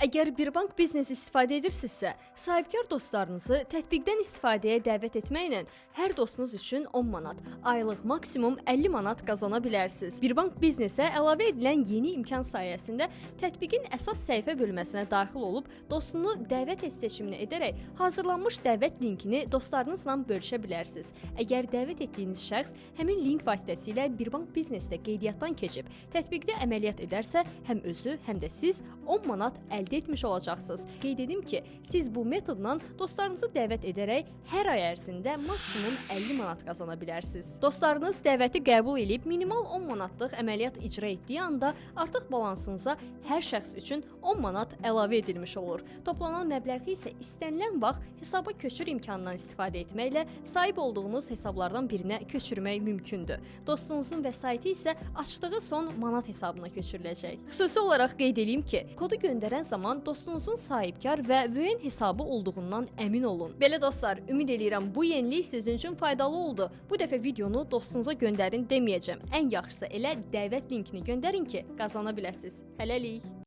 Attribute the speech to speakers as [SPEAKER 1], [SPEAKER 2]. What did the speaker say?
[SPEAKER 1] Əgər bir bank biznesi istifadə edirsinizsə, sahibkar dostlarınızı tətbiqdən istifadəyə dəvət etməklə hər dostunuz üçün 10 manat, aylıq maksimum 50 manat qazana bilərsiniz. Bir bank biznesə əlavə edilən yeni imkan sayəsində tətbiqin əsas səhifə bölməsinə daxil olub dostunu dəvət et seçimini edərək hazırlanmış dəvət linkini dostlarınızla bölüşə bilərsiniz. Əgər dəvət etdiyiniz şəxs həmin link vasitəsilə bir bank biznesdə qeydiyyatdan keçib tətbiqdə əməliyyat edərsə, həm özü, həm də siz 10 manat əldə etmiş olacaqsınız. Qeyd edim ki, siz bu metodla dostlarınızı dəvət edərək hər ay ərzində maksimum 50 manat qazana bilərsiniz. Dostlarınız dəvəti qəbul edib minimal 10 manatlıq əməliyyat icra etdiyi anda artıq balansınıza hər şəxs üçün 10 manat əlavə edilmiş olur. Toplanan məbləği isə istənilən vaxt hesaba köçür imkanından istifadə etməklə sahib olduğunuz hesablardan birinə köçürmək mümkündür. Dostunuzun vəsaiti isə açdığı son manat hesabına köçürüləcək. Xüsusi olaraq qeyd edeyim ki, kodu göndərən zaman dostunuzun sahibkar və vəyin hesabı olduğundan əmin olun. Belə dostlar, ümid edirəm bu yenilik sizin üçün faydalı oldu. Bu dəfə videonu dostunuza göndərin deməyəcəm. Ən yaxşısı elə dəvət linkini göndərin ki, qazana biləsiniz. Hələlik.